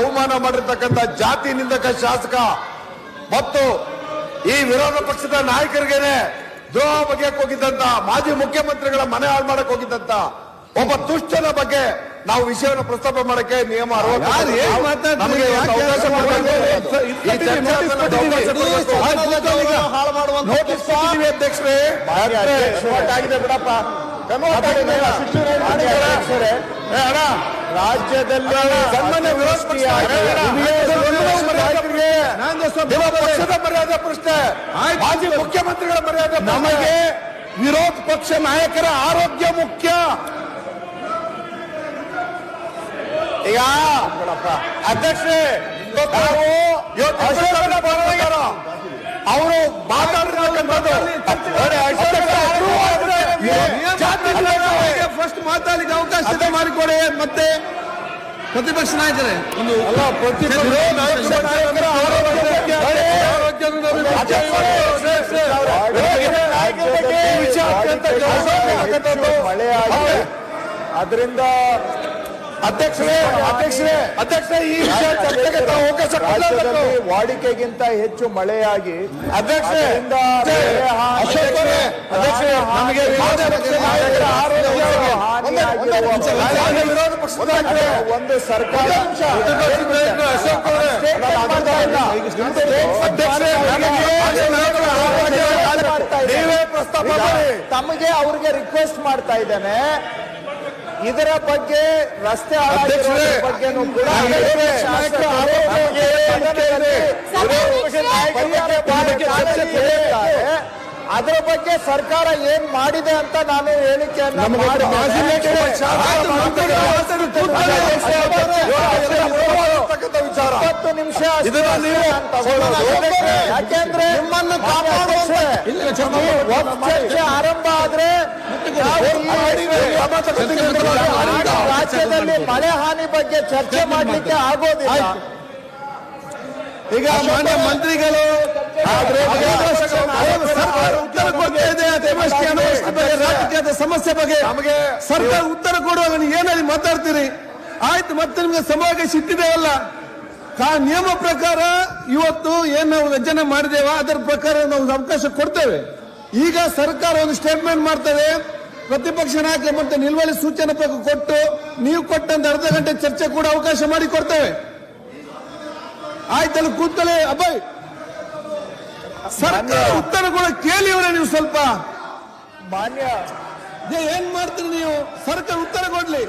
ಅವಮಾನ ಮಾಡಿರ್ತಕ್ಕಂಥ ಜಾತಿ ನಿಂದಕ ಶಾಸಕ ಮತ್ತು ಈ ವಿರೋಧ ಪಕ್ಷದ ನಾಯಕರಿಗೇನೆ ದ್ರೋಹ ಬಗೆಯಕ್ಕೆ ಹೋಗಿದ್ದಂತ ಮಾಜಿ ಮುಖ್ಯಮಂತ್ರಿಗಳ ಮನೆ ಹಾಳು ಮಾಡಕ್ ಹೋಗಿದ್ದಂತ ಒಬ್ಬ ದುಷ್ಟನ ಬಗ್ಗೆ ನಾವು ವಿಷಯವನ್ನು ಪ್ರಸ್ತಾಪ ಮಾಡಕ್ಕೆ ನಿಯಮ 60 ನಮಗೆ ಅವಕಾಶ ಅಧ್ಯಕ್ಷರೇ ಬಿಡಪ್ಪ ರಾಜ್ಯದಲ್ಲಿ ಪಕ್ಷದ ಮರ್ಯಾದೆ ಪ್ರಶ್ನೆ ಮಾಜಿ ಮುಖ್ಯಮಂತ್ರಿಗಳ ಮರ್ಯಾದೆ ನಮಗೆ ವಿರೋಧ ಪಕ್ಷ ನಾಯಕರ ಆರೋಗ್ಯ ಮುಖ್ಯ. ಈಗ ಅಧ್ಯಕ್ಷರೇ ಅವರು ಮಾತಾಡಿರ್ತಕ್ಕಂಥದ್ದು ಫಸ್ಟ್ ಮಾತಾಡಲಿಕ್ಕೆ ಅವಕಾಶ ಮಾಡಿಕೊಡಿ. ಮತ್ತೆ ಪ್ರತಿಪಕ್ಷ ನಾಯಕರೇ ಒಂದು ಅದರಿಂದ ಅಧ್ಯಕ್ಷರೇ ಈ ವಿಷಯ ಚರ್ಚೆಗೆ ಅವಕಾಶ ವಾಡಿಕೆಗಿಂತ ಹೆಚ್ಚು ಮಳೆಯಾಗಿ ನಮಗೆ ಒಂದು ಸರ್ಕಾರ ತಮಗೆ ಅವ್ರಿಗೆ ರಿಕ್ವೆಸ್ಟ್ ಮಾಡ್ತಾ ಇದ್ದೇನೆ, ಇದರ ಬಗ್ಗೆ ರಸ್ತೆ ಬಗ್ಗೆನೂ ಕೂಡ ಅದರ ಬಗ್ಗೆ ಸರ್ಕಾರ ಏನ್ ಮಾಡಿದೆ ಅಂತ ನಾನು ಹೇಳಿಕೆಯನ್ನು ವಿಚಾರ 10 ನಿಮಿಷ ಯಾಕೆಂದ್ರೆ ನಿಮ್ಮನ್ನು ಚರ್ಚೆ ಆರಂಭ ಆದ್ರೆ ರಾಜ್ಯದಲ್ಲಿ ಮಳೆ ಹಾನಿ ಬಗ್ಗೆ ಚರ್ಚೆ ಮಾಡಲಿಕ್ಕೆ ಆಗೋದಿಲ್ಲ. ಈಗ ಮಾನ್ಯ ಮಂತ್ರಿಗಳು ಉತ್ತರ ಕೊಡ್ತಾ ಇದೆ ರಾಜಕೀಯದ ಸಮಸ್ಯೆ ಬಗ್ಗೆ ನಮಗೆ ಸರ್ಕಾರ ಉತ್ತರ ಕೊಡುವಾಗ ಏನಲ್ಲಿ ಮಾತಾಡ್ತೀರಿ? ಆಯ್ತು, ಮತ್ತೆ ನಿಮ್ಗೆ ಸಮಾವೇಶ ಇಟ್ಟಿದ್ದೇವಲ್ಲ, ನಿಯಮ ಪ್ರಕಾರ ಇವತ್ತು ಏನ್ ನಾವು ರಚನೆ ಮಾಡಿದೇವ ಅದರ ಪ್ರಕಾರ ನಾವು ಅವಕಾಶ ಕೊಡ್ತೇವೆ. ಈಗ ಸರ್ಕಾರ ಒಂದು ಸ್ಟೇಟ್ಮೆಂಟ್ ಮಾಡ್ತದೆ, ಪ್ರತಿಪಕ್ಷ ನಾಯಕ ಮತ್ತೆ ನಿಲುವಳಿ ಸೂಚನೆ ಕೊಟ್ಟು ನೀವು ಕೊಟ್ಟಂತ ಅರ್ಧ ಗಂಟೆ ಚರ್ಚೆ ಕೂಡ ಅವಕಾಶ ಮಾಡಿ ಕೊಡ್ತೇವೆ. ಆಯ್ತಲ್ಲ, ಕೂತಲೇ ಅಬ್ಬಾಯ್ ಸರ್ಕಾರ ಉತ್ತರ ಕೂಡ ಕೇಳಿವ್ರೆ ನೀವು ಸ್ವಲ್ಪ ಮಾನ್ಯ ಏನ್ ಮಾಡ್ತೀರಿ ನೀವು? ಸರ್ಕಾರ ಉತ್ತರ ಕೊಡ್ಲಿ.